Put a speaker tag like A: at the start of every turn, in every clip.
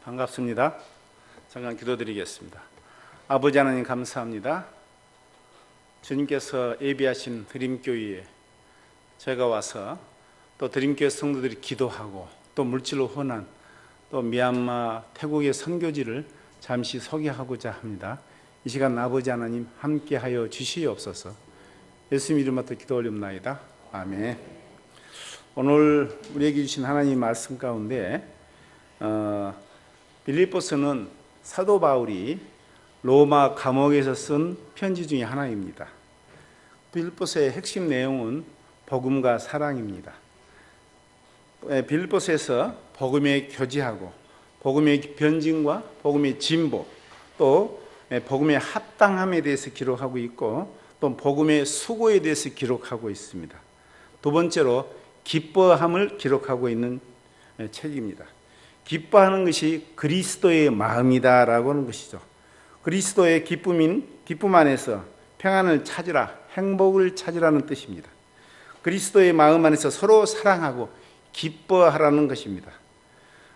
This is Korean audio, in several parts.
A: 반갑습니다. 잠깐 기도드리겠습니다. 아버지 하나님 감사합니다. 주님께서 예비하신 드림교회에 제가 와서 또 드림교회 성도들이 기도하고 또 물질로 후원한 또 미얀마 태국의 선교지를 잠시 소개하고자 합니다. 이 시간 아버지 하나님 함께하여 주시옵소서. 예수님 이름으로 기도 올립나이다. 아멘. 오늘 우리에게 주신 하나님 말씀 가운데 빌립보서는 사도 바울이 로마 감옥에서 쓴 편지 중에 하나입니다. 빌립보서의 핵심 내용은 복음과 사랑입니다. 빌립보서에서 복음의 교제하고 복음의 변증과 복음의 진보 또 복음의 합당함에 대해서 기록하고 있고 또 복음의 수고에 대해서 기록하고 있습니다. 두 번째로 기뻐함을 기록하고 있는 책입니다. 기뻐하는 것이 그리스도의 마음이다라고 하는 것이죠. 그리스도의 기쁨 안에서 평안을 찾으라, 행복을 찾으라는 뜻입니다. 그리스도의 마음 안에서 서로 사랑하고 기뻐하라는 것입니다.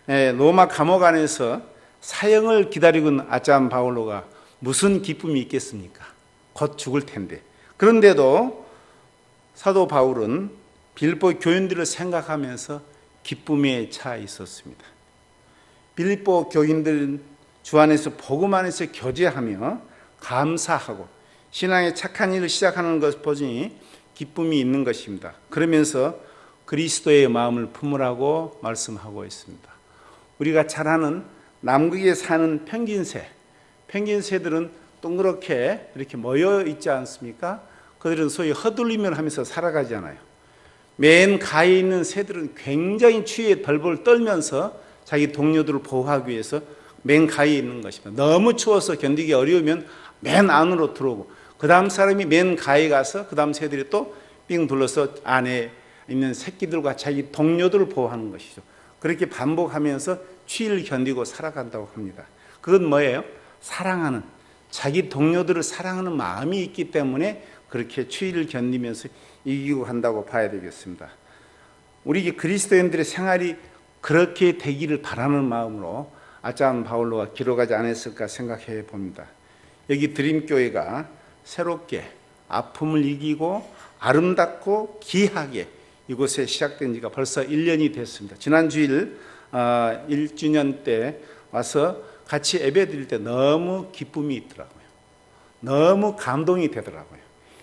A: 로마 감옥 안에서 사형을 기다리고 있는 아참 바울로가 무슨 기쁨이 있겠습니까? 곧 죽을 텐데. 그런데도 사도 바울은 빌립보 교인들을 생각하면서 기쁨에 차 있었습니다. 빌립보 교인들 주 안에서 복음 안에서 교제하며 감사하고 신앙의 착한 일을 시작하는 것 보니 기쁨이 있는 것입니다. 그러면서 그리스도의 마음을 품으라고 말씀하고 있습니다. 우리가 잘 아는 남극에 사는 펭귄새들은 동그랗게 이렇게 모여 있지 않습니까? 그들은 소위 허들리면 하면서 살아가잖아요. 맨 가에 있는 새들은 굉장히 추위에 벌벌 떨면서 자기 동료들을 보호하기 위해서 맨 가에 있는 것입니다. 너무 추워서 견디기 어려우면 맨 안으로 들어오고 그 다음 사람이 맨 가에 가서 그 다음 새들이 또 삥 둘러서 안에 있는 새끼들과 자기 동료들을 보호하는 것이죠. 그렇게 반복하면서 추위를 견디고 살아간다고 합니다. 그건 뭐예요? 사랑하는, 자기 동료들을 사랑하는 마음이 있기 때문에 그렇게 추위를 견디면서 이기고 한다고 봐야 되겠습니다. 우리 그리스도인들의 생활이 그렇게 되기를 바라는 마음으로 아참 바울로가 기록하지 않았을까 생각해 봅니다. 여기 드림교회가 새롭게 아픔을 이기고 아름답고 귀하게 이곳에 시작된 지가 벌써 1년이 됐습니다. 지난 주일 1주년 때 와서 같이 예배 드릴 때 너무 기쁨이 있더라고요. 너무 감동이 되더라고요.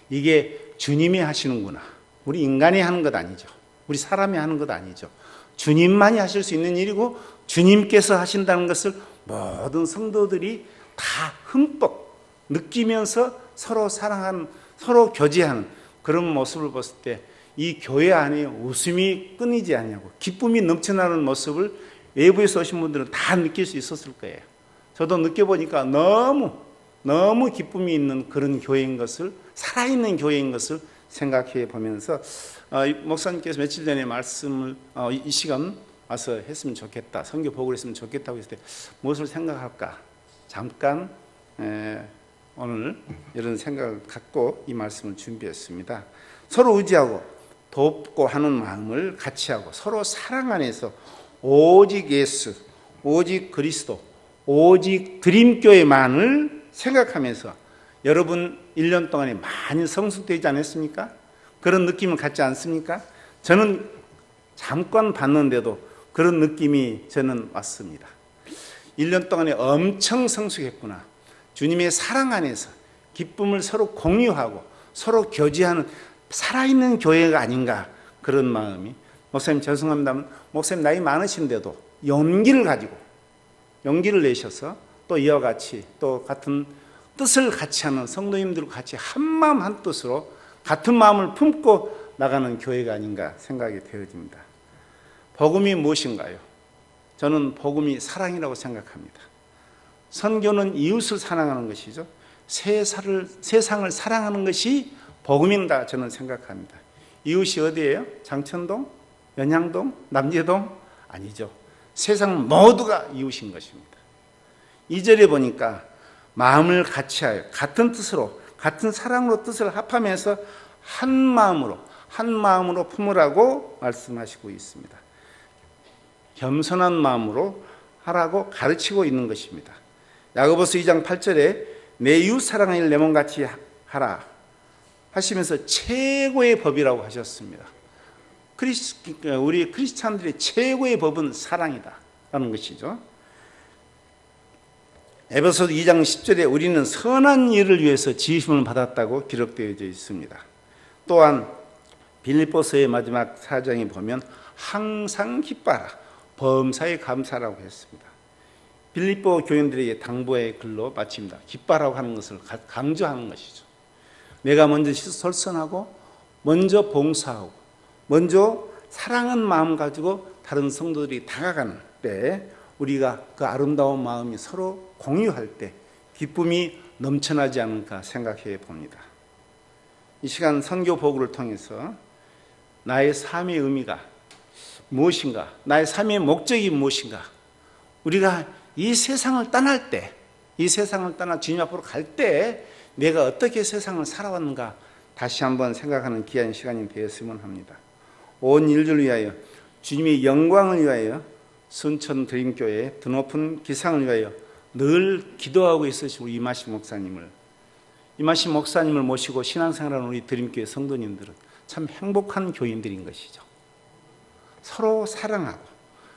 A: 이게 주님이 하시는구나. 우리 인간이 하는 것 아니죠. 우리 사람이 하는 것 아니죠. 주님만이 하실 수 있는 일이고 주님께서 하신다는 것을 모든 성도들이 다 흠뻑 느끼면서 서로 사랑하는, 서로 교제하는 그런 모습을 봤을 때 이 교회 안에 웃음이 끊이지 않냐고 기쁨이 넘쳐나는 모습을 외부에서 오신 분들은 다 느낄 수 있었을 거예요. 저도 느껴보니까 너무 기쁨이 있는 그런 교회인 것을, 살아있는 교회인 것을 생각해 보면서 목사님께서 며칠 전에 말씀을 이 시간 와서 했으면 좋겠다, 선교 보고를 했으면 좋겠다고 했을 때 무엇을 생각할까? 잠깐 오늘 이런 생각을 갖고 이 말씀을 준비했습니다. 서로 의지하고 돕고 하는 마음을 같이 하고 서로 사랑 안에서 오직 예수, 오직 그리스도, 오직 드림교회만을 생각하면서 여러분 1년 동안에 많이 성숙되지 않았습니까? 그런 느낌을 갖지 않습니까? 저는 잠깐 봤는데도 그런 느낌이 저는 왔습니다. 1년 동안에 엄청 성숙했구나. 주님의 사랑 안에서 기쁨을 서로 공유하고 서로 교제하는 살아있는 교회가 아닌가 그런 마음이. 목사님 죄송합니다만 목사님 나이 많으신데도 용기를 가지고 용기를 내셔서 또 이와 같이 또 같은 뜻을 같이 하는 성도님들과 같이 한 마음 한 뜻으로 같은 마음을 품고 나가는 교회가 아닌가 생각이 되어집니다. 복음이 무엇인가요? 저는 복음이 사랑이라고 생각합니다. 선교는 이웃을 사랑하는 것이죠. 세상을 사랑하는 것이 복음인다 저는 생각합니다. 이웃이 어디예요? 장천동? 연양동? 남재동? 아니죠. 세상 모두가 이웃인 것입니다. 2절에 보니까 마음을 같이 하여 같은 뜻으로 같은 사랑으로 뜻을 합하면서 한 마음으로 품으라고 말씀하시고 있습니다. 겸손한 마음으로 하라고 가르치고 있는 것입니다. 야고보서 2장 8절에 내 이웃 사랑을 내 몸같이 하라 하시면서 최고의 법이라고 하셨습니다. 우리 크리스찬들의 최고의 법은 사랑이다 라는 것이죠. 에베소서 2장 10절에 우리는 선한 일을 위해서 지으심을 받았다고 기록되어져 있습니다. 또한 빌립보서의 마지막 4장에 보면 항상 기뻐하라 범사에 감사라고 했습니다. 빌립보 교인들에게 당부의 글로 마칩니다. 기뻐하라고 하는 것을 강조하는 것이죠. 내가 먼저 솔선하고 먼저 봉사하고 먼저 사랑하는 마음 가지고 다른 성도들이 다가가는 때 우리가 그 아름다운 마음이 서로 공유할 때 기쁨이 넘쳐나지 않을까 생각해 봅니다. 이 시간 선교 보고를 통해서 나의 삶의 의미가 무엇인가, 나의 삶의 목적이 무엇인가, 우리가 이 세상을 떠날 때, 이 세상을 떠나 주님 앞으로 갈 때 내가 어떻게 세상을 살아왔는가 다시 한번 생각하는 귀한 시간이 되었으면 합니다. 온 인류를 위하여, 주님의 영광을 위하여, 순천 드림교회 드높은 기상을 위하여 늘 기도하고 있으신 우리 이마식 목사님을 모시고 신앙생활하는 우리 드림교회 성도님들은 참 행복한 교인들인 것이죠. 서로 사랑하고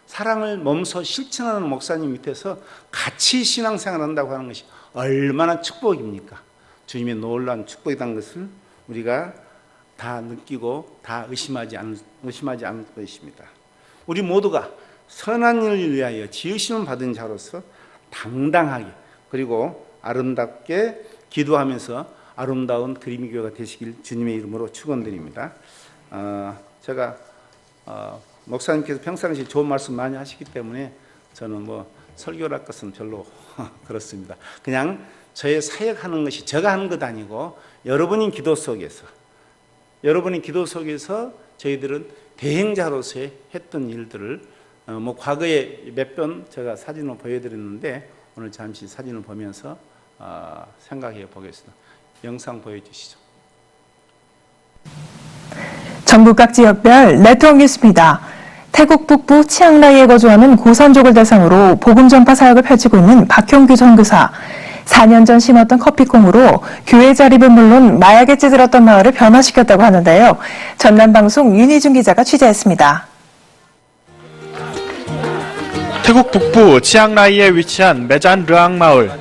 A: 사랑을 몸소 실천하는 목사님 밑에서 같이 신앙생활한다고 하는 것이 얼마나 축복입니까? 주님의 놀라운 축복이라는 것을 우리가 다 느끼고 다 의심하지 않을 것입니다. 우리 모두가 선한 일을 위하여 지으심을 받은 자로서 당당하게 그리고 아름답게 기도하면서 아름다운 그림교회가 되시길 주님의 이름으로 축원드립니다. 제가 목사님께서 평상시에 좋은 말씀 많이 하시기 때문에 저는 설교할 것은 별로 그렇습니다. 그냥 저의 사역하는 것이 제가 하는 것 아니고 여러분의 기도 속에서 저희들은 대행자로서의 했던 일들을 과거에 몇 번 제가 사진을 보여드렸는데 오늘 잠시 사진을 보면서 생각해 보겠습니다. 영상 보여주시죠.
B: 전국 각 지역별 네트워크 뉴스입니다. 태국 북부 치앙라이에 거주하는 고산족을 대상으로 복음 전파 사역을 펼치고 있는 박형규 선교사. 4년 전 심었던 커피콩으로 교회 자립은 물론 마약에 찌들었던 마을을 변화시켰다고 하는데요. 전남방송 윤희준 기자가 취재했습니다.
C: 태국 북부 치앙라이에 위치한 메잔 르앙 마을.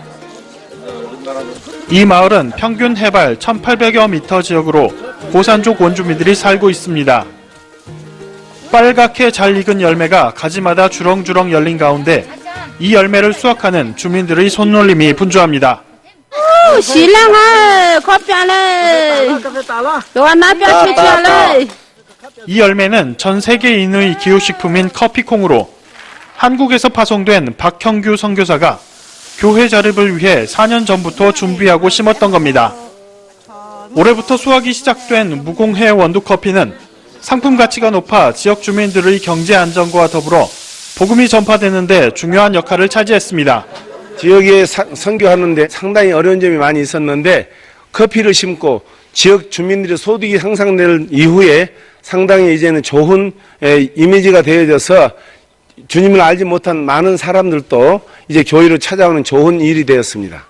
C: 이 마을은 평균 해발 1800여 미터 지역으로 고산족 원주민들이 살고 있습니다. 빨갛게 잘 익은 열매가 가지마다 주렁주렁 열린 가운데 이 열매를 수확하는 주민들의 손놀림이 분주합니다. 이 열매는 전 세계인의 기호식품인 커피콩으로 한국에서 파송된 박형규 선교사가 교회 자립을 위해 4년 전부터 준비하고 심었던 겁니다. 올해부터 수확이 시작된 무공해 원두커피는 상품 가치가 높아 지역 주민들의 경제 안정과 더불어 복음이 전파되는 데 중요한 역할을 차지했습니다.
D: 지역에 선교하는데 상당히 어려운 점이 많이 있었는데 커피를 심고 지역 주민들의 소득이 향상될 이후에 상당히 이제는 좋은 이미지가 되어져서 주님을 알지 못한 많은 사람들도 이제 교회로 찾아오는 좋은 일이 되었습니다.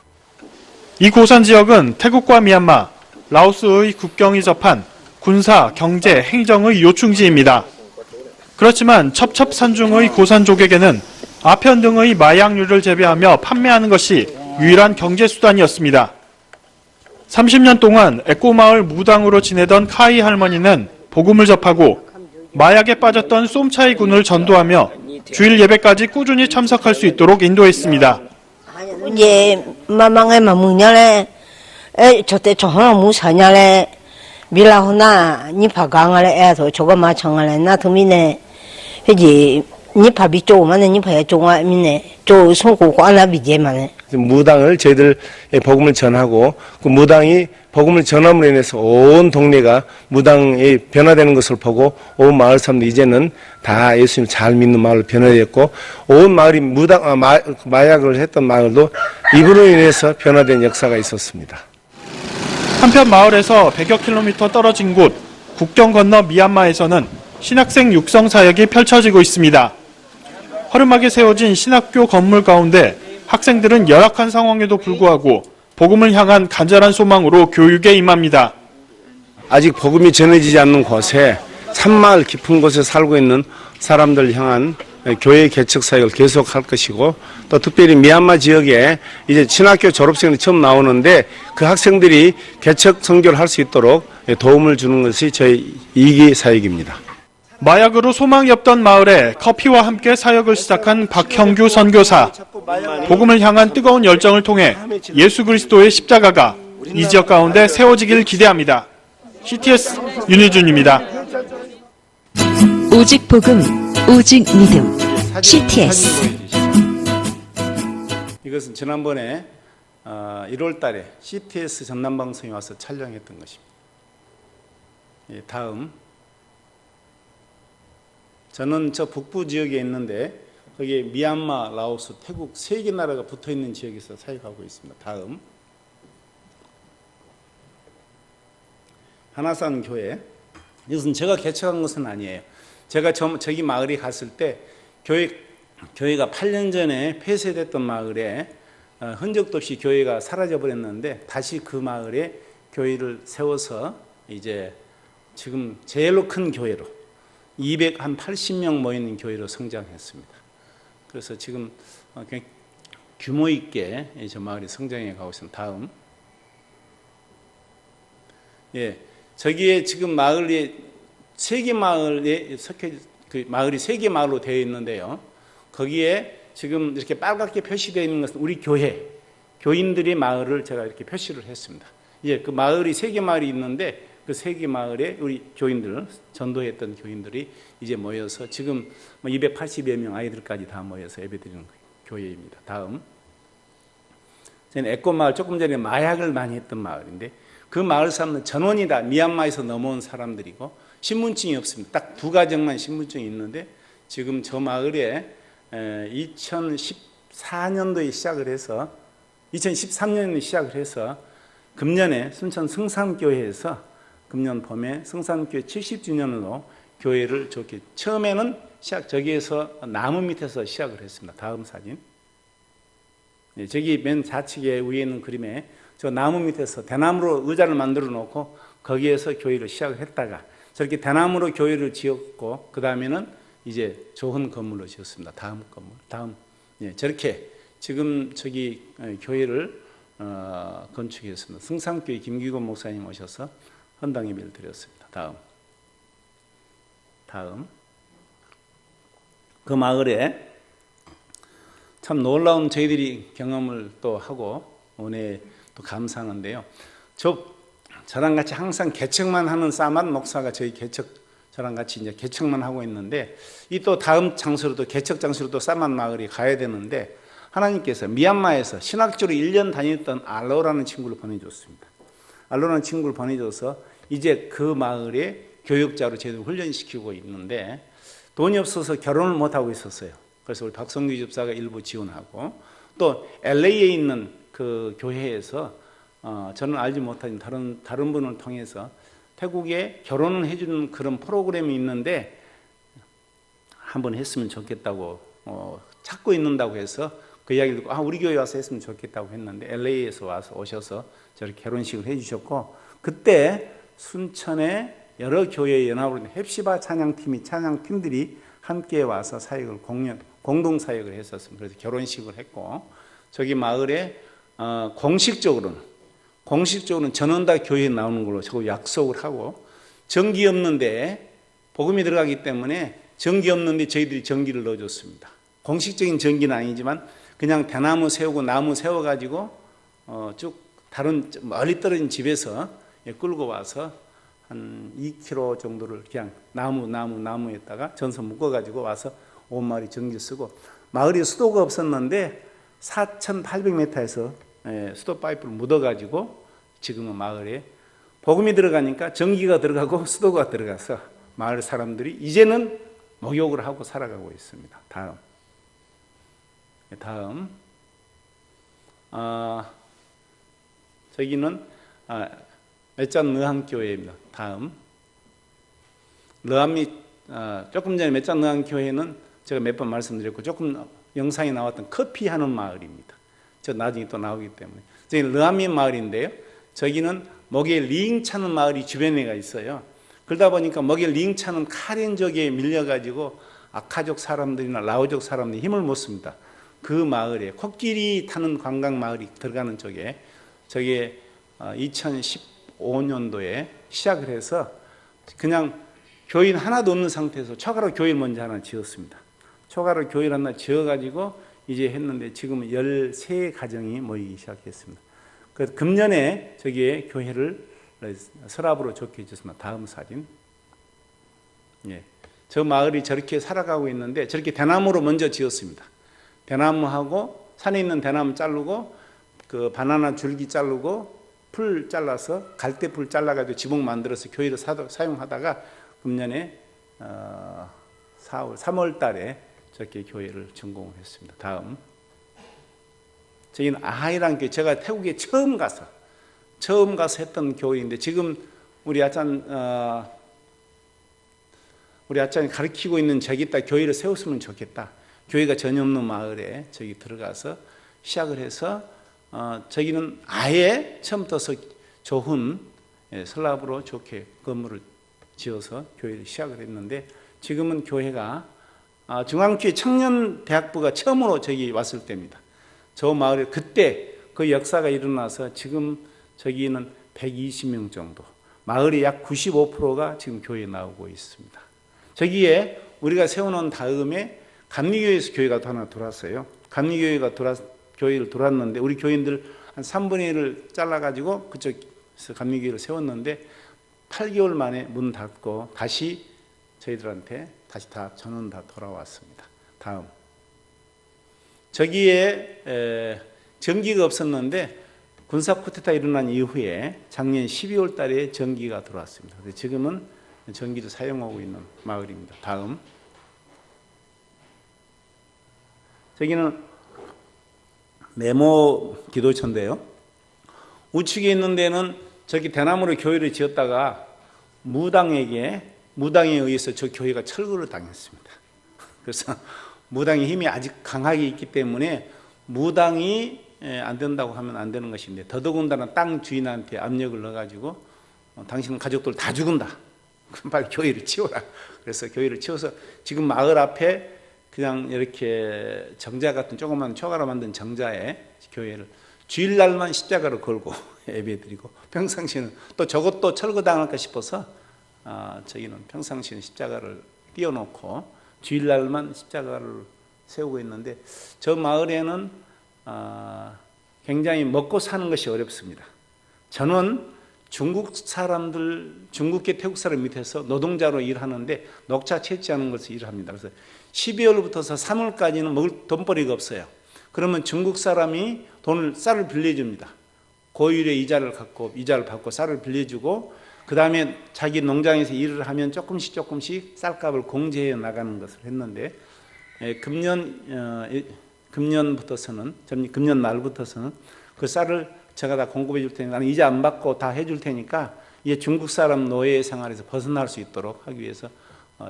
C: 이 고산 지역은 태국과 미얀마, 라오스의 국경이 접한 군사, 경제, 행정의 요충지입니다. 그렇지만 첩첩산중의 고산족에게는 아편 등의 마약류를 재배하며 판매하는 것이 유일한 경제수단이었습니다. 30년 동안 에꼬마을 무당으로 지내던 카이 할머니는 복음을 접하고 마약에 빠졌던 쏨차이 군을 전도하며 주일 예배까지 꾸준히 참석할 수 있도록 인도했습니다.
E: 이제 마망에 마무냐래 저때 저하나 무사냐래 밀라호나 니파강아래 애서 저거 마청아래 나 도미네 이제 니파비 쪼만에 니파야 쪼아미네 쪼 송고관나 비제만에
D: 무당을 저희들 복음을 전하고 그 무당이 복음을 전함으로 인해서 온 동네가 무당이 변화되는 것을 보고 온 마을 사람들 이제는 다 예수님 잘 믿는 마을로 변화되었고 온 마을이 마약을 했던 마을도 이분으로 인해서 변화된 역사가 있었습니다.
C: 한편 마을에서 100여 킬로미터 떨어진 곳 국경 건너 미얀마에서는 신학생 육성 사역이 펼쳐지고 있습니다. 허름하게 세워진 신학교 건물 가운데 학생들은 열악한 상황에도 불구하고 복음을 향한 간절한 소망으로 교육에 임합니다.
D: 아직 복음이 전해지지 않는 곳에 산마을 깊은 곳에 살고 있는 사람들 향한 교회 개척 사역을 계속할 것이고, 또 특별히 미얀마 지역에 이제 신학교 졸업생들이 처음 나오는데 그 학생들이 개척 선교를 할 수 있도록 도움을 주는 것이 저희 2기 사역입니다.
C: 마약으로 소망이 없던 마을에 커피와 함께 사역을 시작한 박형규 선교사. 복음을 향한 뜨거운 열정을 통해 예수 그리스도의 십자가가 이 지역 가운데 세워지길 기대합니다. CTS 윤희준입니다.
F: 오직 복음, 오직 믿음. CTS.
A: 이것은 지난번에 1월 달에 CTS 전남방송에 와서 촬영했던 것입니다. 다음, 저는 저 북부 지역에 있는데 거기에 미얀마, 라오스, 태국 3개 나라가 붙어있는 지역에서 사역하고 있습니다. 다음, 하나산 교회. 이것은 제가 개척한 것은 아니에요. 제가 저기 마을에 갔을 때 교회가 8년 전에 폐쇄됐던 마을에 흔적도 없이 교회가 사라져 버렸는데 다시 그 마을에 교회를 세워서 이제 지금 제일로 큰 교회로 280명 모이는 교회로 성장했습니다. 그래서 지금 규모 있게 저 마을이 성장해 가고 있습니다. 다음, 저기에 지금 마을이 3개 마을에 그 마을이 3개 마을로 되어 있는데요. 거기에 지금 이렇게 빨갛게 표시되어 있는 것은 우리 교인들의 마을을 제가 이렇게 표시를 했습니다. 그 마을이 3개 마을이 있는데 그 3개 마을에 우리 교인들, 전도했던 교인들이 이제 모여서 지금 280여 명 아이들까지 다 모여서 예배드리는 교회입니다. 다음, 저는 에꼬 마을, 조금 전에 마약을 많이 했던 마을인데 그 마을 사람은 전원이 다 미얀마에서 넘어온 사람들이고 신분증이 없습니다. 딱 2가정만 신분증이 있는데 지금 저 마을에 2014년도에 시작을 해서 2013년에 시작을 해서 금년에 순천 성산교회에서 금년 봄에 성산교회 70주년으로 교회를 저렇게 처음에는 저기에서 나무 밑에서 시작을 했습니다. 다음 사진. 저기 맨 좌측에 위에 있는 그림에 저 나무 밑에서 대나무로 의자를 만들어 놓고 거기에서 교회를 시작을 했다가 저렇게 대나무로 교회를 지었고 그 다음에는 이제 좋은 건물로 지었습니다. 다음 건물. 다음, 저렇게 지금 저기 교회를 건축했습니다. 성산교회 김기곤 목사님 오셔서 헌당 예배를 드렸습니다. 다음, 그 마을에 참 놀라운 저희들이 경험을 또 하고 오늘 또 감사하는데요. 저랑 같이 항상 개척만 하는 사만 목사가 저희 저랑 같이 이제 개척만 하고 있는데 이 또 다음 장소로도 개척 장소로도 사만 마을이 가야 되는데 하나님께서 미얀마에서 신학교로 1년 다녔던 알로라는 친구를 보내줬습니다. 알로라는 친구를 보내줘서 이제 그 마을에 교육자로 제대로 훈련시키고 있는데 돈이 없어서 결혼을 못하고 있었어요. 그래서 우리 박성규 집사가 일부 지원하고 또 LA에 있는 그 교회에서 저는 알지 못하는 다른 분을 통해서 태국에 결혼을 해주는 그런 프로그램이 있는데 한번 했으면 좋겠다고 찾고 있는다고 해서 그 이야기를 듣고 우리 교회 와서 했으면 좋겠다고 했는데 LA에서 오셔서 저렇게 결혼식을 해주셨고 그때 순천에 여러 교회 연합으로 헵시바 찬양팀들이 함께 와서 사역을 공동 사역을 했었습니다. 그래서 결혼식을 했고 저기 마을에 공식적으로는 전원다 교회에 나오는 걸로 저거 약속을 하고 전기 없는데 복음이 들어가기 때문에 전기 없는데 저희들이 전기를 넣어줬습니다. 공식적인 전기는 아니지만 그냥 대나무 세우고 나무 세워가지고 쭉 다른 멀리 떨어진 집에서 끌고 와서 한 2km 정도를 그냥 나무에다가 전선 묶어가지고 와서 온 마을이 전기 쓰고 마을이 수도가 없었는데 4,800m에서 수도 파이프를 묻어가지고 지금은 마을에 복음이 들어가니까 전기가 들어가고 수도가 들어가서 마을 사람들이 이제는 목욕을 하고 살아가고 있습니다. 다음 저기는 메짠 느한교회입니다. 다음 르암미 조금 전에 메짠 느한교회는 제가 몇 번 말씀드렸고 조금 영상에 나왔던 커피하는 마을입니다. 저 나중에 또 나오기 때문에. 저기는 르아민 마을인데요. 저기는 목에 링 차는 마을이 주변에가 있어요. 그러다 보니까 목에 링 차는 카렌족에 밀려가지고 아카족 사람들이나 라오족 사람들이 힘을 못 씁니다. 그 마을에 코끼리 타는 관광 마을이 들어가는 쪽에 저게 2015년도에 시작을 해서 그냥 교인 하나도 없는 상태에서 초가로 교회를 먼저 하나 지었습니다. 초가로 교회를 하나 지어가지고 이제 했는데 지금은 13가정이 모이기 시작했습니다. 그 금년에 저기에 교회를 서랍으로 좋게 해줬습니다. 다음 사진. 예. 저 마을이 저렇게 살아가고 있는데 저렇게 대나무로 먼저 지었습니다. 대나무하고 산에 있는 대나무 자르고 그 바나나 줄기 자르고 풀 잘라서 갈대풀 잘라가지고 지붕 만들어서 교회를 사용하다가 금년에 3월 달에 저렇게 교회를 준공을 했습니다. 다음. 저기는 아하이라는 교회, 제가 태국에 처음 가서 했던 교회인데 지금 우리 아짠이 가르치고 있는 저기다 교회를 세웠으면 좋겠다. 교회가 전혀 없는 마을에 저기 들어가서 시작을 해서 저기는 아예 처음부터 좋은 슬랍으로 좋게 건물을 지어서 교회를 시작을 했는데 지금은 교회가 중앙교회 청년대학부가 처음으로 저기 왔을 때입니다. 저 마을에 그때 그 역사가 일어나서 지금 저기는 120명 정도, 마을의 약 95%가 지금 교회에 나오고 있습니다. 저기에 우리가 세워놓은 다음에 감리교회에서 교회가 또 하나 들어왔어요. 감리교회가 교회를 들어왔는데 우리 교인들 한 3분의 1을 잘라가지고 그쪽에서 감리교회를 세웠는데 8개월 만에 문 닫고 다시 저희들한테 다시 다 전원 다 돌아왔습니다. 다음. 저기에 전기가 없었는데 군사 쿠데타 일어난 이후에 작년 12월 달에 전기가 들어왔습니다. 그래서 지금은 전기를 사용하고 있는 마을입니다. 다음. 저기는 메모 기도처인데요. 우측에 있는 데는 저기 대나무로 교회를 지었다가 무당에 의해서 저 교회가 철거를 당했습니다. 그래서 무당의 힘이 아직 강하게 있기 때문에 무당이 안 된다고 하면 안 되는 것인데 더더군다나 땅 주인한테 압력을 넣어가지고 당신 가족들 다 죽은다. 그럼 빨리 교회를 치워라. 그래서 교회를 치워서 지금 마을 앞에 그냥 이렇게 정자 같은 조그만 초가로 만든 정자에 교회를 주일날만 십자가를 걸고 예배드리고 평상시에는 또 저것도 철거당할까 싶어서 저기는 평상시에는 십자가를 띄워놓고 주일날만 십자가를 세우고 있는데 저 마을에는 굉장히 먹고 사는 것이 어렵습니다. 저는 중국계 태국 사람 밑에서 노동자로 일하는데 녹차 채취하는 것을 일합니다. 그래서 12월부터서 3월까지는 먹을 돈벌이가 없어요. 그러면 중국 사람이 쌀을 빌려줍니다. 고율의 이자를 받고 쌀을 빌려주고 그 다음에 자기 농장에서 일을 하면 조금씩 쌀값을 공제해 나가는 것을 했는데 금년 말부터서는 그 쌀을 제가 다 공급해 줄 테니까 나는 이자 안 받고 다 해줄 테니까 이제 중국 사람 노예 생활에서 벗어날 수 있도록 하기 위해서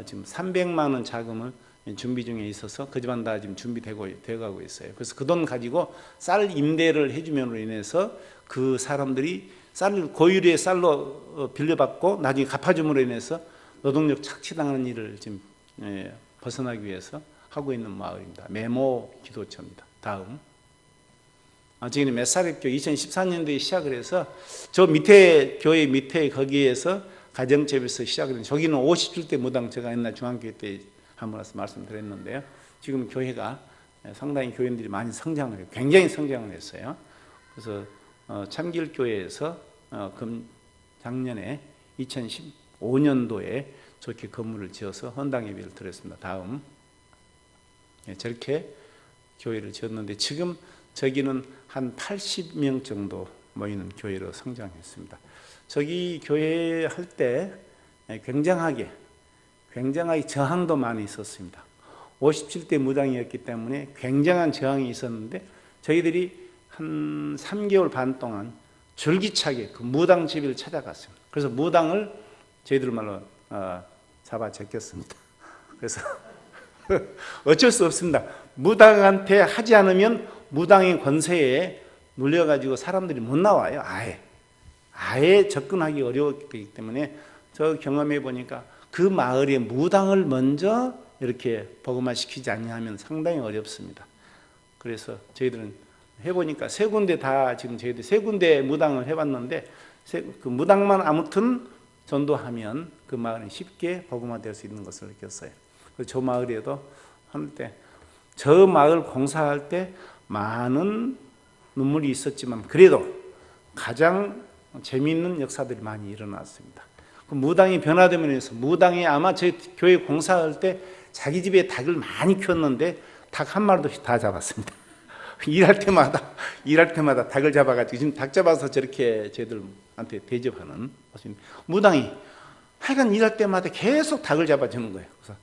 A: 지금 300만 원 자금을 준비 중에 있어서 그 집안 다 지금 되어가고 있어요. 그래서 그 돈 가지고 쌀 임대를 해주면으로 인해서 그 사람들이 고율의 쌀로 빌려받고 나중에 갚아줌으로 인해서 노동력 착취당하는 일을 지금 벗어나기 위해서 하고 있는 마을입니다. 메모 기도처입니다. 다음. 저기는 메사렛교 2014년도에 시작을 해서 저 밑에 교회 밑에 거기에서 가정집에서 시작을 했는데 저기는 57대 무당 제가 옛날 중앙교회 때 한번 말씀드렸는데요. 지금 교회가 상당히 교인들이 많이 성장을 해요. 굉장히 성장을 했어요. 그래서 참길교회에서 작년에 2015년도에 저렇게 건물을 지어서 헌당 예배를 드렸습니다. 다음. 저렇게 교회를 지었는데 지금 저기는 한 80명 정도 모이는 교회로 성장했습니다. 저기 교회 할 때 굉장하게 저항도 많이 있었습니다. 57대 무당이었기 때문에 굉장한 저항이 있었는데 저희들이 한 3개월 반 동안 줄기차게 그 무당 집을 찾아갔습니다. 그래서 무당을 저희들 말로 잡아 제꼈습니다. 그래서 어쩔 수 없습니다. 무당한테 하지 않으면 무당의 권세에 눌려가지고 사람들이 못 나와요. 아예 접근하기 어려웠기 때문에 저 경험해 보니까 그 마을에 무당을 먼저 이렇게 복음화 시키지 않냐면 상당히 어렵습니다. 그래서 저희들은 해보니까 세 군데 다 지금 저희들 세 군데 무당을 해봤는데 그 무당만 아무튼 전도하면 그 마을은 쉽게 복음화될 수 있는 것을 느꼈어요. 그래서 저 마을에도 한때 저 마을 공사할 때 많은 눈물이 있었지만 그래도 가장 재미있는 역사들이 많이 일어났습니다. 그 무당이 변화됨으로 해서 무당이 아마 저희 교회 공사할 때 자기 집에 닭을 많이 키웠는데 닭 한 마리도 다 잡았습니다. 일할 때마다 닭을 잡아가지고 지금 닭 잡아서 저렇게 저희들한테 대접하는 무당이 하여간 일할 때마다 계속 닭을 잡아주는 거예요. 그래서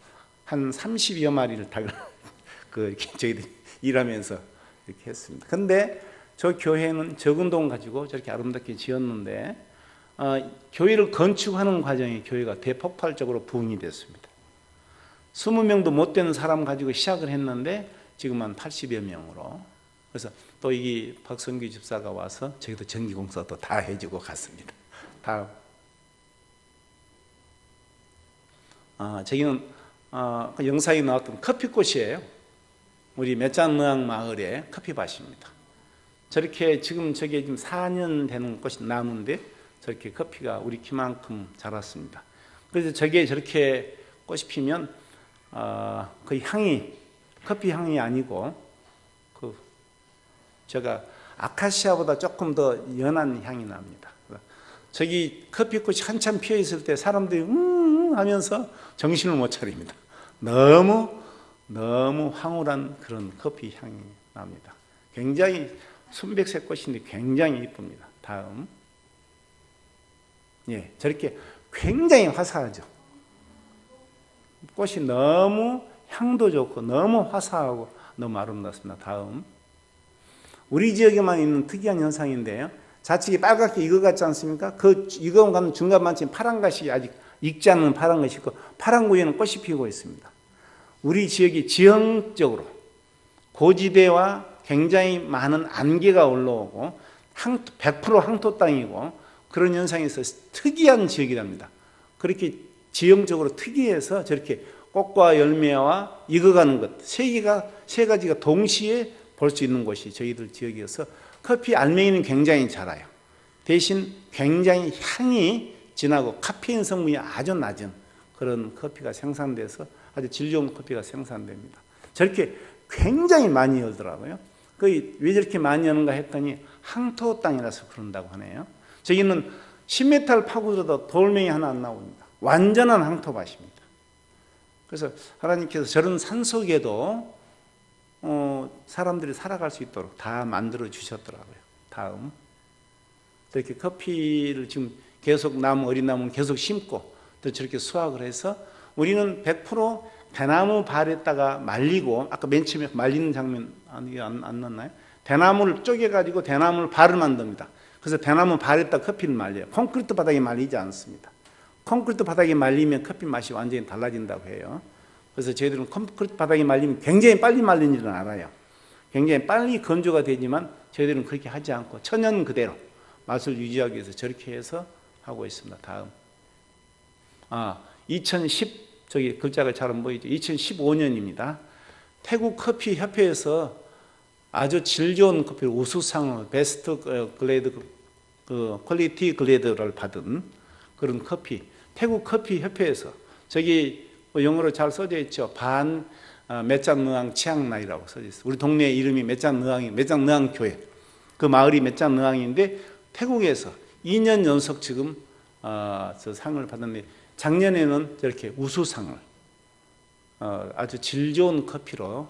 A: 한 30여 마리를 닭을 이렇게 저희들이 일하면서 이렇게 했습니다. 근데 저 교회는 적은 돈 가지고 저렇게 아름답게 지었는데 교회를 건축하는 과정에 교회가 대폭발적으로 부흥이 됐습니다. 20명도 못 되는 사람 가지고 시작을 했는데 지금 한 80여 명으로. 그래서 또 이게 박성규 집사가 와서 저희도 전기공사도 다 해주고 갔습니다. 다음. 저기는 그 영상에 나왔던 커피꽃이에요. 우리 맷잔무항 마을의 커피밭입니다. 저렇게 지금 저게 지금 4년 되는 꽃이 나무인데 저렇게 커피가 우리 키만큼 자랐습니다. 그래서 저게 저렇게 꽃이 피면 그 향이 커피 향이 아니고 제가 아카시아보다 조금 더 연한 향이 납니다. 저기 커피꽃이 한참 피어 있을 때 사람들이 하면서 정신을 못 차립니다. 너무 황홀한 그런 커피 향이 납니다. 굉장히 순백색 꽃인데 굉장히 이쁩니다. 다음. 예, 저렇게 굉장히 화사하죠. 꽃이 너무 향도 좋고 너무 화사하고 너무 아름답습니다. 다음. 우리 지역에만 있는 특이한 현상인데요. 좌측이 빨갛게 익어갔지 않습니까? 그 익어가는 중간만큼 파란 것이 아직 익지 않은 파란 것이 있고 파란 구에는 꽃이 피고 있습니다. 우리 지역이 지형적으로 고지대와 굉장히 많은 안개가 올라오고 100% 항토 땅이고 그런 현상에서 특이한 지역이랍니다. 그렇게 지형적으로 특이해서 저렇게 꽃과 열매와 익어가는 것 세 가지가 동시에 볼 수 있는 곳이 저희들 지역이어서 커피 알맹이는 굉장히 작아요. 대신 굉장히 향이 진하고 카페인 성분이 아주 낮은 그런 커피가 생산돼서 아주 질 좋은 커피가 생산됩니다. 저렇게 굉장히 많이 열더라고요. 왜 저렇게 많이 여는가 했더니 항토 땅이라서 그런다고 하네요. 저기는 10m를 파고들어도 돌멩이 하나 안 나옵니다. 완전한 항토밭입니다. 그래서 하나님께서 저런 산속에도 사람들이 살아갈 수 있도록 다 만들어 주셨더라고요. 다음. 이렇게 커피를 지금 계속 어린 나무는 계속 심고 또 저렇게 수확을 해서 우리는 100% 대나무 발에다가 말리고 아까 맨 처음에 말리는 장면 안 넣었나요? 대나무를 쪼개가지고 대나무를 발을 만듭니다. 그래서 대나무 발에다 커피를 말려요. 콘크리트 바닥에 말리지 않습니다. 콘크리트 바닥에 말리면 커피 맛이 완전히 달라진다고 해요. 그래서 저희들은 콘크리트 바닥에 말리면 굉장히 빨리 말리는 줄은 알아요. 굉장히 빨리 건조가 되지만 저희들은 그렇게 하지 않고 천연 그대로 맛을 유지하기 위해서 저렇게 해서 하고 있습니다. 다음. 2010 저기 글자가 잘 안 보이죠? 2015년입니다. 태국 커피 협회에서 아주 질 좋은 커피 우수상을 베스트 글레이드 퀄리티 글레이드를 받은 그런 커피 태국 커피 협회에서 저기 영어로 잘 써져 있죠. 맷잔느앙 치앙라이라고 써져 있어요. 우리 동네 이름이 맷잔느앙 교회. 그 마을이 맷잔느앙인데 태국에서 2년 연속 지금 저 상을 받았는데 작년에는 저렇게 우수상을 아주 질 좋은 커피로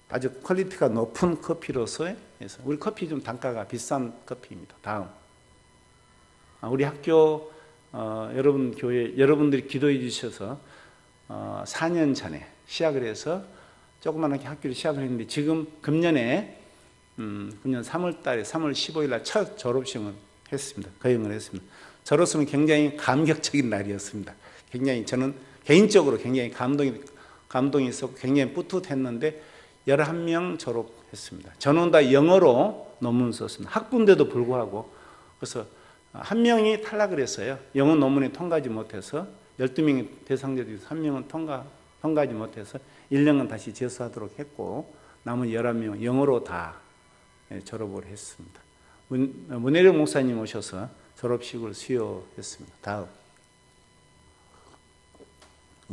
A: 아주 퀄리티가 높은 커피로서 해서 우리 커피 좀 단가가 비싼 커피입니다. 다음. 우리 학교 여러분들이 기도해 주셔서 4년 전에 시작을 해서 조그만하게 학교를 시작을 했는데 지금 금년에 금년 3월 달에 3월 15일 날 첫 졸업식을 했습니다. 거행을 했습니다. 저로서는 굉장히 감격적인 날이었습니다. 굉장히 저는 개인적으로 굉장히 감동이 있었고 굉장히 뿌듯했는데 11명 졸업했습니다. 전원 다 영어로 논문 썼습니다. 학부인데도 불구하고. 그래서 한 명이 탈락을 했어요. 영어 논문에 통과하지 못해서 12명의 대상자 중에서 한 명은 통과하지 못해서 1년간 다시 재수하도록 했고 남은 11명은 영어로 다 졸업을 했습니다. 문혜령 목사님 오셔서 졸업식을 수여했습니다. 다음.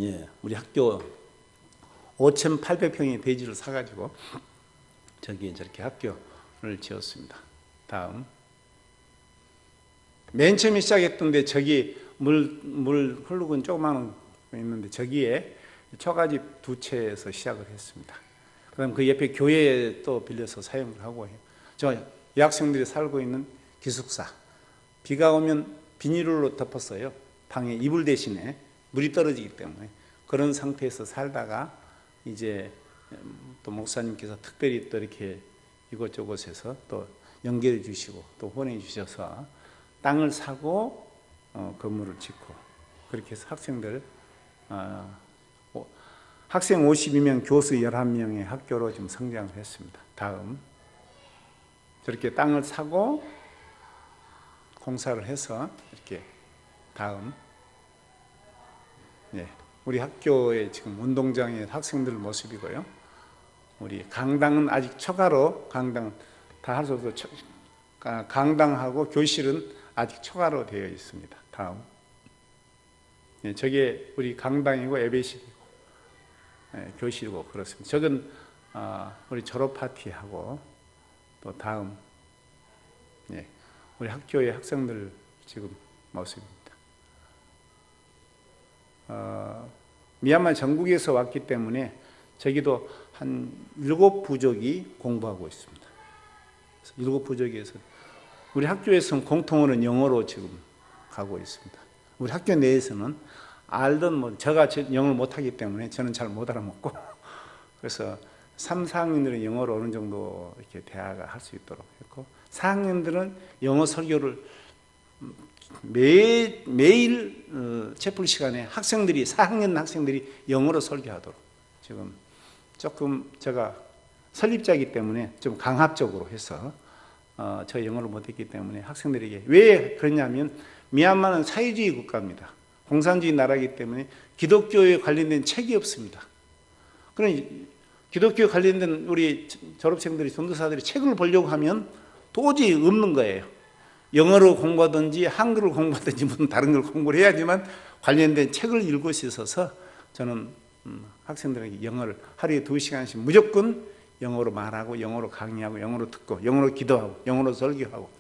A: 예, 우리 학교 5,800평의 대지를 사가지고 저기 저렇게 학교를 지었습니다. 다음. 맨 처음에 시작했던데 저기 물 흐르고 조그마한 거 있는데 저기에 초가집 2채에서 시작을 했습니다. 그다음 그 옆에 교회에 또 빌려서 사용을 하고 해요. 저 여학생들이 살고 있는 기숙사. 비가 오면 비닐로 덮었어요. 방에 이불 대신에 물이 떨어지기 때문에 그런 상태에서 살다가 이제 또 목사님께서 특별히 또 이렇게 이곳저곳에서 또 연결해 주시고 또 후원해 주셔서 땅을 사고 건물을 짓고 그렇게 해서 학생 52명, 교수 11명의 학교로 좀 성장을 했습니다. 다음. 저렇게 땅을 사고 공사를 해서 이렇게 다음. 네. 우리 학교의 지금 운동장의 학생들 모습이고요. 우리 강당은 아직 초가로 강당 다 할 수 없어 강당하고 교실은 아직 초가로 되어 있습니다. 다음. 네, 저게 우리 강당이고 예배실이고 교실이고 그렇습니다. 저건 우리 졸업 파티하고 또 다음. 네, 우리 학교의 학생들 지금 모습입니다. 미얀마 전국에서 왔기 때문에 저기도 한 7부족이 공부하고 있습니다. 7부족에서 우리 학교에서는 공통어는 영어로 지금 가고 있습니다. 우리 학교 내에서는 알던 제가 영어를 못하기 때문에 저는 잘 못 알아먹고 그래서 3, 4학년들은 영어로 어느 정도 이렇게 대화가 할 수 있도록 했고 4학년들은 영어 설교를 매일 채플 시간에 4학년 학생들이 영어로 설교하도록 지금 조금 제가 설립자이기 때문에 좀 강압적으로 해서 저 영어를 못했기 때문에 학생들에게 왜 그러냐면 미얀마는 사회주의 국가입니다. 공산주의 나라이기 때문에 기독교에 관련된 책이 없습니다. 그러니 기독교에 관련된 우리 졸업생들이 전도사들이 책을 보려고 하면 도저히 없는 거예요. 영어로 공부하든지 한글을 공부하든지 무슨 다른 걸 공부를 해야지만 관련된 책을 읽을 수 있어서 저는 학생들에게 영어를 하루에 2시간씩 무조건 영어로 말하고 영어로 강의하고 영어로 듣고 영어로 기도하고 영어로 설교하고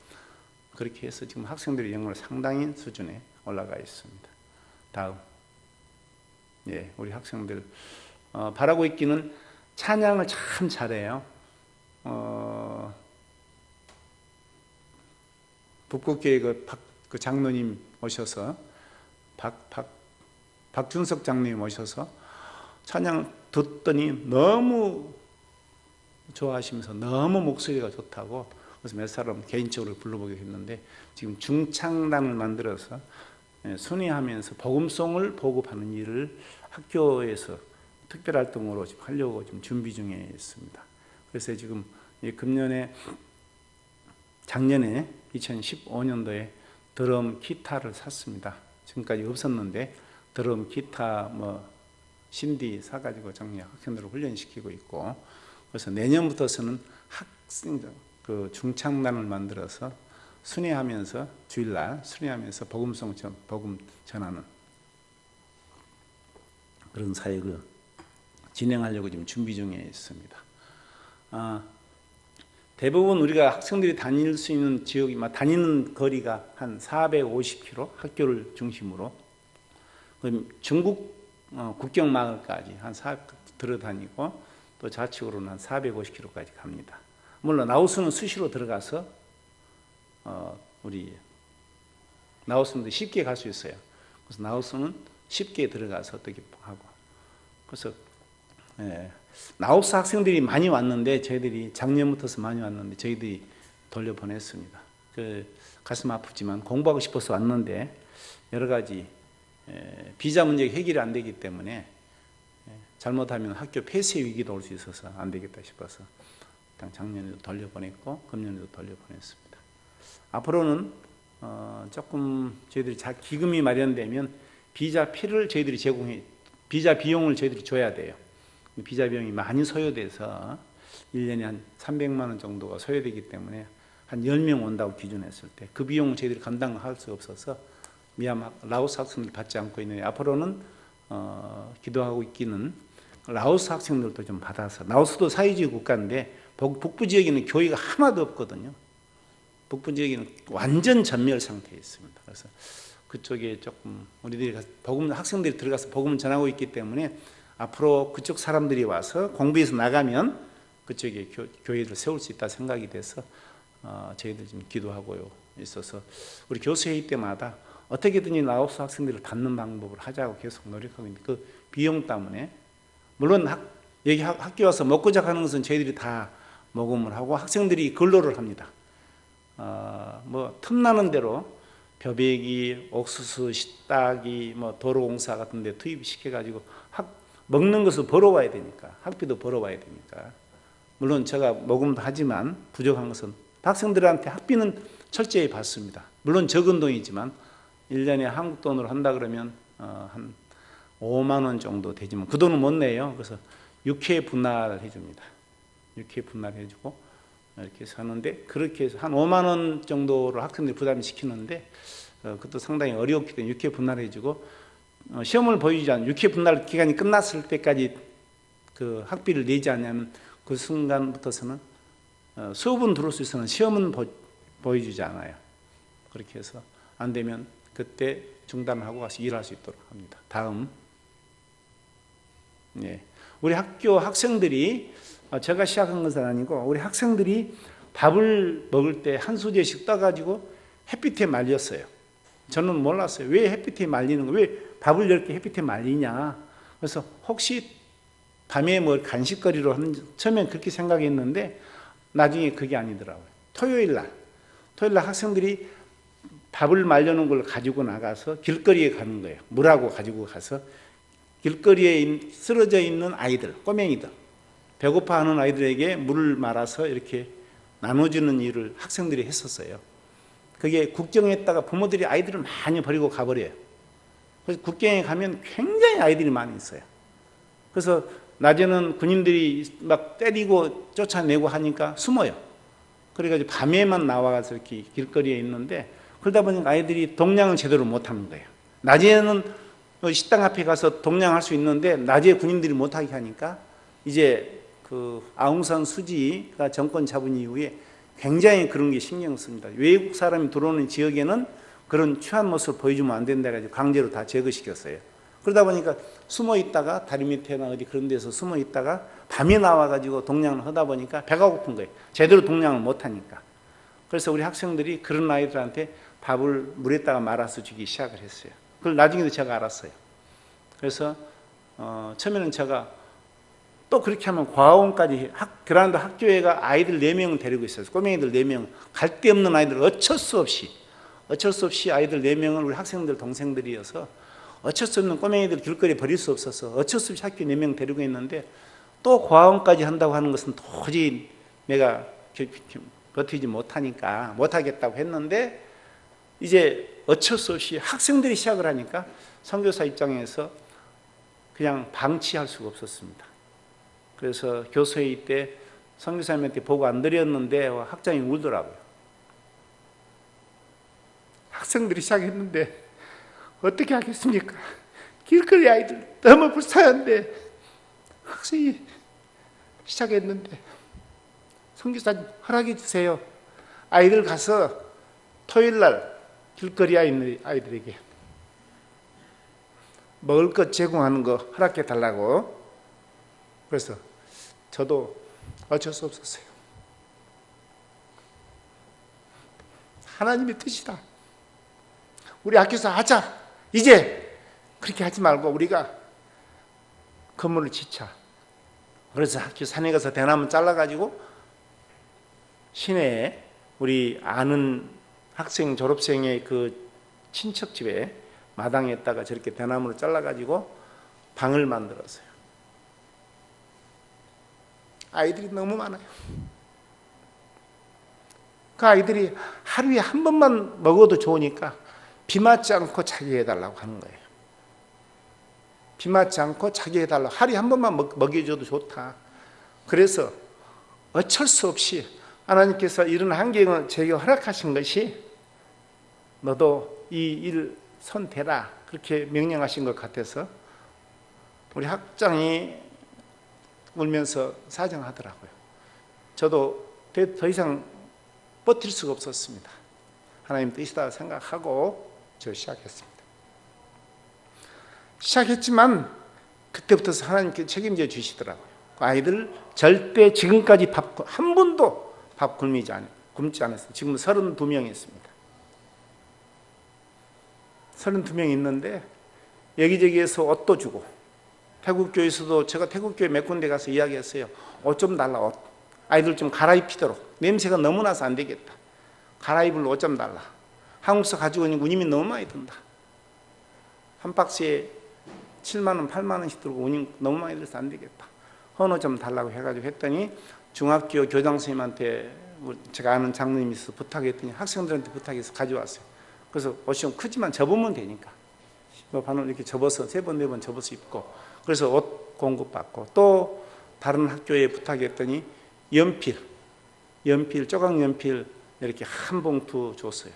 A: 그렇게 해서 지금 학생들이 영어를 상당히 수준에 올라가 있습니다. 다음. 예, 우리 학생들 바라고 있기는 찬양을 참 잘해요. 북극교회 그 장로님 오셔서 박준석 장로님 오셔서 찬양 듣더니 너무 좋아하시면서 너무 목소리가 좋다고 그래서 몇 사람 개인적으로 불러보기로 했는데 지금 중창단을 만들어서 순회하면서 복음송을 보급하는 일을 학교에서 특별활동으로 지금 하려고 지금 준비 중에 있습니다. 그래서 지금 작년에 2015년도에 드럼 기타를 샀습니다. 지금까지 없었는데 드럼 기타 신디 사가지고 정리 학생들을 훈련시키고 있고 그래서 내년부터서는 그 중창단을 만들어서 순회하면서 주일날 순회하면서 복음 전하는 그런 사역을 진행하려고 지금 준비 중에 있습니다. 대부분 우리가 학생들이 다닐 수 있는 지역이 다니는 거리가 한 450km 학교를 중심으로 중국 국경 마을까지 한 들어다니고 또 좌측으로는 한 450km까지 갑니다. 물론 라오스는 수시로 들어가서 우리 라오스는 쉽게 갈 수 있어요. 그래서 라오스는 쉽게 들어가서 어떻게 하고 그래서 라오스 학생들이 많이 왔는데 저희들이 작년부터 많이 왔는데 저희들이 돌려보냈습니다. 가슴 아프지만 공부하고 싶어서 왔는데 여러 가지 비자 문제가 해결이 안 되기 때문에 잘못하면 학교 폐쇄 위기도 올 수 있어서 안 되겠다 싶어서 작년에도 돌려보냈고 금년에도 돌려보냈습니다. 앞으로는 조금 저희들이 기금이 마련되면 비자피를 저희들이 비자 비용을 저희들이 줘야 돼요. 비자 비용이 많이 소요돼서 1년에 한 300만 원 정도가 소요되기 때문에 한 10명 온다고 기준했을 때 그 비용을 저희들이 감당할 수 없어서 미얀마, 라오스 학생들 받지 않고 있는데 앞으로는 기도하고 있기는 라오스 학생들도 좀 받아서, 라오스도 사회주의 국가인데 북부 지역에는 교회가 하나도 없거든요. 북부 지역에는 완전 전멸 상태에 있습니다. 그래서 그쪽에 조금 우리들이 학생들이 들어가서 복음을 전하고 있기 때문에 앞으로 그쪽 사람들이 와서 공부해서 나가면 그쪽에 교회를 세울 수 있다 생각이 돼서 저희들 지금 기도하고 있어서 우리 교수회의 때마다 어떻게든지 라오스 학생들을 받는 방법을 하자고 계속 노력하고 있는데 그 비용 때문에 물론 여기 학교 와서 먹고 자가는 것은 저희들이 다 모금을 하고 학생들이 근로를 합니다. 뭐 틈나는 대로 벼베기, 옥수수, 식딱이, 뭐 도로공사 같은 데 투입시켜가지고 먹는 것을 벌어와야 되니까 학비도 벌어와야 되니까 물론 제가 모금도 하지만 부족한 것은 학생들한테 학비는 철저히 받습니다. 물론 적은 돈이지만 1년에 한국 돈으로 한다 그러면 한 5만 원 정도 되지만 그 돈은 못 내요. 그래서 6회 분할해 줍니다. 6회 분할해 주고 이렇게 해서 하는데 그렇게 해서 한 5만 원 정도로 학생들이 부담시키는데 그것도 상당히 어렵기 때문에 6회 분할해 주고 시험을 보이지 않는 6회 분할 기간이 끝났을 때까지 그 학비를 내지 않으면 그 순간부터서는 수업은 들을 수 있으나 시험은 보여주지 않아요. 그렇게 해서 안 되면 그때 중단하고 가서 일할 수 있도록 합니다. 다음, 우리 학교 학생들이 제가 시작한 것은 아니고 우리 학생들이 밥을 먹을 때 한 수저씩 떠가지고 햇빛에 말렸어요. 저는 몰랐어요. 왜 햇빛에 말리는 거? 왜 밥을 이렇게 햇빛에 말리냐? 그래서 혹시 밤에 뭐 간식거리로 하는 처음엔 그렇게 생각했는데 나중에 그게 아니더라고요. 토요일 날 학생들이 밥을 말려놓은 걸 가지고 나가서 길거리에 가는 거예요. 물하고 가지고 가서 길거리에 쓰러져 있는 아이들, 꼬맹이들, 배고파하는 아이들에게 물을 말아서 이렇게 나눠주는 일을 학생들이 했었어요. 그게 국경에다가 부모들이 아이들을 많이 버리고 가버려요. 그래서 국경에 가면 굉장히 아이들이 많이 있어요. 그래서 낮에는 군인들이 막 때리고 쫓아내고 하니까 숨어요. 그래가지고 밤에만 나와서 이렇게 길거리에 있는데 그러다 보니까 아이들이 동냥을 제대로 못하는 거예요. 낮에는 식당 앞에 가서 동냥할 수 있는데 낮에 군인들이 못하게 하니까 이제 그 아웅산 수지가 정권 잡은 이후에 굉장히 그런 게 신경 씁니다. 외국 사람이 들어오는 지역에는 그런 취한 모습을 보여주면 안 된다 해가지고 강제로 다 제거시켰어요. 그러다 보니까 숨어 있다가 다리 밑에나 어디 그런 데서 숨어 있다가 밤에 나와가지고 동냥을 하다 보니까 배가 고픈 거예요. 제대로 동냥을 못하니까. 그래서 우리 학생들이 그런 아이들한테 밥을 물에다가 말아서 주기 시작을 했어요. 그걸 나중에도 제가 알았어요. 그래서 처음에는 제가 또 그렇게 하면 과학원까지 그런데 학교에가 아이들 4명을 데리고 있어요. 꼬맹이들 4명. 갈 데 없는 아이들 어쩔 수 없이 아이들 4명을 우리 학생들 동생들이어서 어쩔 수 없는 꼬맹이들 길거리에 버릴 수 없어서 어쩔 수 없이 학교 4명 데리고 있는데 또 과학원까지 한다고 하는 것은 도저히 내가 버티지 못하니까 못하겠다고 했는데 이제 어쩔 수 없이 학생들이 시작을 하니까 선교사 입장에서 그냥 방치할 수가 없었습니다. 그래서 교수회의 때 선교사님한테 보고 안 드렸는데 학장이 울더라고요. 학생들이 시작했는데 어떻게 하겠습니까? 길거리 아이들 너무 불쌍한데 학생이 시작했는데 선교사님 허락해 주세요. 아이들 가서 토요일 날 길거리에 있는 아이들에게 먹을 것 제공하는 거 허락해 달라고. 그래서 저도 어쩔 수 없었어요. 하나님의 뜻이다. 우리 학교에서 하자. 이제 그렇게 하지 말고 우리가 건물을 짓자. 그래서 학교 산에 가서 대나무 잘라가지고 시내에 우리 아는 학생 졸업생의 그 친척 집에 마당에다가 저렇게 대나무를 잘라가지고 방을 만들었어요. 아이들이 너무 많아요. 그 아이들이 하루에 한 번만 먹어도 좋으니까 비 맞지 않고 자게 해달라고 하는 거예요. 비 맞지 않고 자게 해달라고. 하루에 한 번만 먹여줘도 좋다. 그래서 어쩔 수 없이 하나님께서 이런 환경을 제게 허락하신 것이 너도 이 일 손대라 그렇게 명령하신 것 같아서 우리 학장이 울면서 사정하더라고요. 저도 더 이상 버틸 수가 없었습니다. 하나님 뜻이다 생각하고 저 시작했습니다. 시작했지만 그때부터 하나님께 책임져 주시더라고요. 그 아이들 절대 지금까지 한 번도 밥 굶지 않았어요. 지금 32명이 있습니다. 32명이 있는데 여기저기에서 옷도 주고, 태국교회에서도 제가 태국교회 몇 군데 가서 이야기했어요. 옷 좀 달라, 옷. 아이들 좀 갈아입히도록. 냄새가 너무 나서 안 되겠다. 갈아입을 옷 좀 달라. 한국서 가지고 오는 운임이 너무 많이 든다. 한 박스에 7만 원, 8만 원씩 들고 운임 너무 많이 들어서 안 되겠다. 헌옷 좀 달라고 해가지고 했더니 중학교 교장 선생님한테 제가 아는 장로님이 있어서 부탁했더니 학생들한테 부탁해서 가져왔어요. 그래서 옷이 좀 크지만 접으면 되니까 반을 이렇게 접어서 3번, 4번 접어서 입고, 그래서 옷 공급받고, 또 다른 학교에 부탁했더니 연필, 조각 연필 이렇게 한 봉투 줬어요.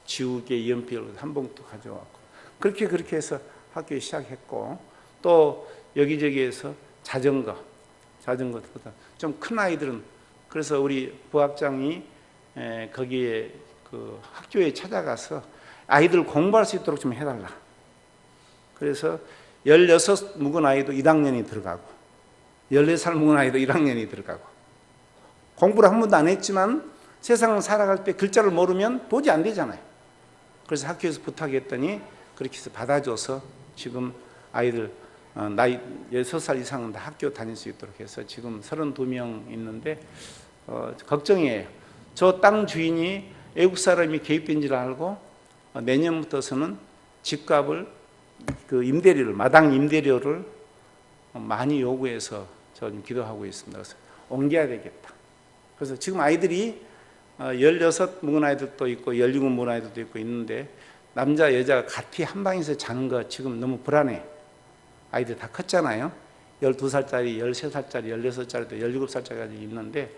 A: 지우개 연필 한 봉투 가져왔고, 그렇게 해서 학교에 시작했고, 또 여기저기에서 자전거보다 좀 큰 아이들은, 그래서 우리 부학장이 거기에 그 학교에 찾아가서 아이들 공부할 수 있도록 좀 해달라. 그래서 16 묵은 아이도 1학년이 들어가고 14살 묵은 아이도 1학년이 들어가고, 공부를 한 번도 안 했지만 세상을 살아갈 때 글자를 모르면 도저히 안 되잖아요. 그래서 학교에서 부탁했더니 그렇게 해서 받아줘서 지금 아이들 나이 6살 이상은 다 학교 다닐 수 있도록 해서 지금 32명 있는데 걱정이에요. 저 땅 주인이 외국 사람이 개입된 줄 알고 내년부터서는 집값을, 그 임대료를, 마당 임대료를 많이 요구해서 저는 기도하고 있습니다. 그래서 옮겨야 되겠다. 그래서 지금 아이들이 16 묵은 아이들도 있고 17 묵은 아이들도 있고 있는데, 남자 여자가 같이 한 방에서 자는 거 지금 너무 불안해. 아이들 다 컸잖아요. 12살짜리, 13살짜리, 16살짜리도 17살짜리까지 있는데,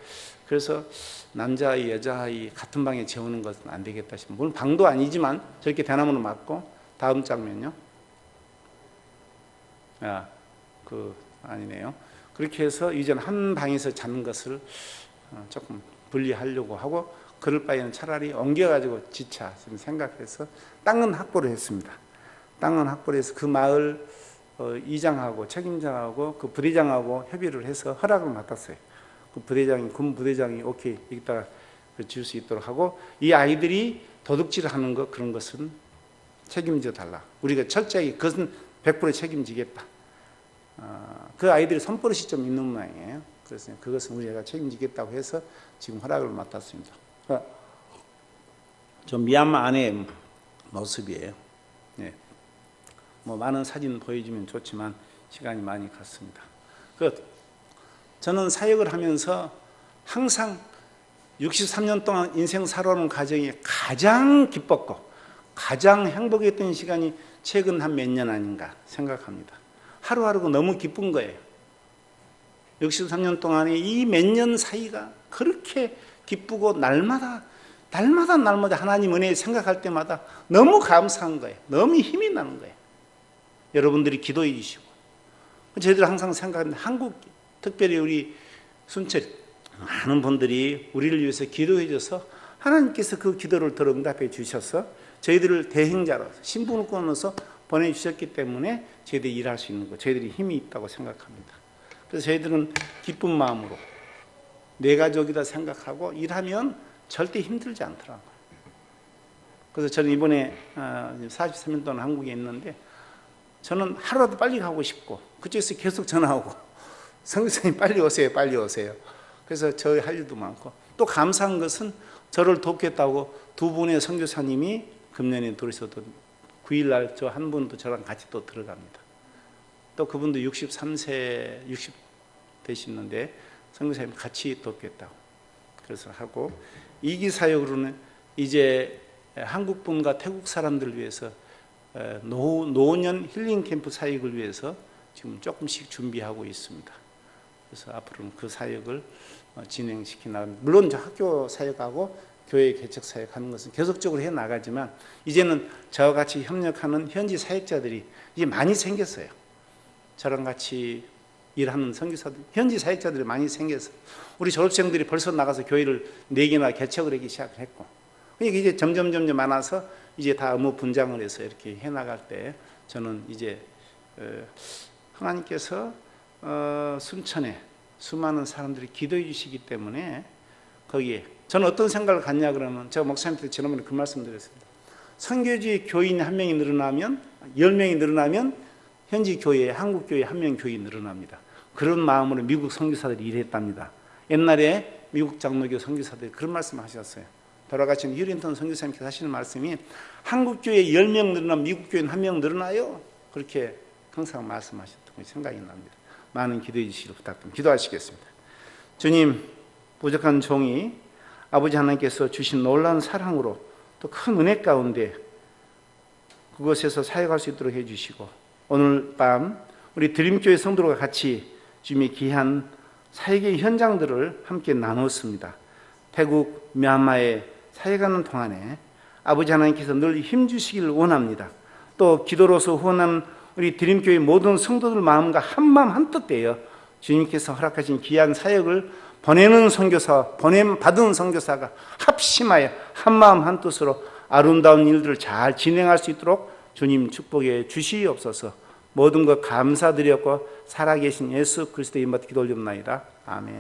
A: 그래서 남자아이, 여자아이 같은 방에 재우는 것은 안 되겠다 싶어요. 물론 방도 아니지만 저렇게 대나무로 막고, 다음 장면요. 아니네요. 그렇게 해서 이제는 한 방에서 자는 것을 조금 분리하려고 하고, 그럴 바에는 차라리 옮겨가지고 지차 생각해서 땅은 확보를 했습니다. 땅은 확보를 해서 그 마을 이장하고 책임자하고 그 부대장하고 협의를 해서 허락을 맡았어요. 그 부대장이, 군 부대장이 오케이 이따가 지을 수 있도록 하고, 이 아이들이 도둑질하는 것, 그런 것은 책임져 달라. 우리가 철저히 그것은 100% 책임지겠다. 그 아이들이 손버릇이 좀 있는 모양이에요. 그래서 그것은 우리가 책임지겠다고 해서 지금 허락을 맡았습니다. 저 미얀마 안의 모습이에요. 네. 뭐 많은 사진 보여주면 좋지만 시간이 많이 갔습니다. 저는 사역을 하면서 항상 63년 동안 인생 살아오는 과정이 가장 기뻤고 가장 행복했던 시간이 최근 한 몇 년 아닌가 생각합니다. 하루하루가 너무 기쁜 거예요. 63년 동안의 이 몇 년 사이가 그렇게 기쁘고, 날마다 하나님 은혜 생각할 때마다 너무 감사한 거예요. 너무 힘이 나는 거예요. 여러분들이 기도해 주시고, 저희들 항상 생각합니다. 한국, 특별히 우리 순철 많은 분들이 우리를 위해서 기도해 줘서 하나님께서 그 기도를 들어 응답해 주셔서 저희들을 대행자로, 신분권으로서 보내주셨기 때문에 저희들이 일할 수 있는 거, 저희들이 힘이 있다고 생각합니다. 그래서 저희들은 기쁜 마음으로 내 가족이다 생각하고 일하면 절대 힘들지 않더라고요. 그래서 저는 이번에 43년 동안 한국에 있는데, 저는 하루라도 빨리 가고 싶고, 그쪽에서 계속 전화 오고, 선교사님 빨리 오세요, 빨리 오세요. 그래서 저희 할 일도 많고, 또 감사한 것은 저를 돕겠다고 2분의 선교사님이 금년에 들으셔도 9일날 저 한 분도 저랑 같이 또 들어갑니다. 또 그분도 63세, 되시는데 선교사님 같이 돕겠다고 그래서 하고 2기 사역으로는 이제 한국 분과 태국 사람들을 위해서 노년 힐링 캠프 사역을 위해서 지금 조금씩 준비하고 있습니다. 그래서 앞으로는 그 사역을 진행시켜 나갑니다. 물론 저 학교 사역하고 교회 개척 사역하는 것은 계속적으로 해 나가지만 이제는 저와 같이 협력하는 현지 사역자들이 이제 많이 생겼어요. 저랑 같이 일하는 선교사들, 현지 사역자들이 많이 생겨서 우리 졸업생들이 벌써 나가서 교회를 4개나 개척을 하기 시작했고, 그러니까 이제 점점 많아서 이제 다 업무 분장을 해서 이렇게 해 나갈 때 저는 이제 하나님께서 순천에 수많은 사람들이 기도해 주시기 때문에 거기에 저는 어떤 생각을 갖냐 그러면 제가 목사님한테 지난번에 그 말씀 드렸습니다. 선교지 교인 한 명이 늘어나면 10명이 늘어나면 현지 교회에 한국 교회 한 명 교인이 늘어납니다. 그런 마음으로 미국 선교사들이 일했답니다. 옛날에 미국 장로교 선교사들이 그런 말씀하셨어요. 돌아가신 휴린턴 선교사님께서 하시는 말씀이 한국 교회 10명 늘어나면 미국 교회는 한 명 늘어나요. 그렇게 항상 말씀하셨던 게 생각이 납니다. 많은 기도해 주시기를 부탁드립니다. 기도하시겠습니다. 주님, 부족한 종이 아버지 하나님께서 주신 놀라운 사랑으로 또 큰 은혜 가운데 그곳에서 사역할 수 있도록 해주시고 오늘 밤 우리 드림교회 성도들과 같이 주님의 귀한 사역의 현장들을 함께 나눴습니다. 태국, 미얀마에 사역하는 동안에 아버지 하나님께서 늘 힘주시기를 원합니다. 또 기도로서 후원하는 우리 드림교회 모든 성도들 마음과 한마음 한뜻 되어 주님께서 허락하신 귀한 사역을 보내는 선교사, 보냄받은 선교사가 합심하여 한마음 한뜻으로 아름다운 일들을 잘 진행할 수 있도록 주님 축복해 주시옵소서. 모든 것 감사드렸고 살아계신 예수 그리스도의 이름으로 기도 올리옵나이다. 아멘.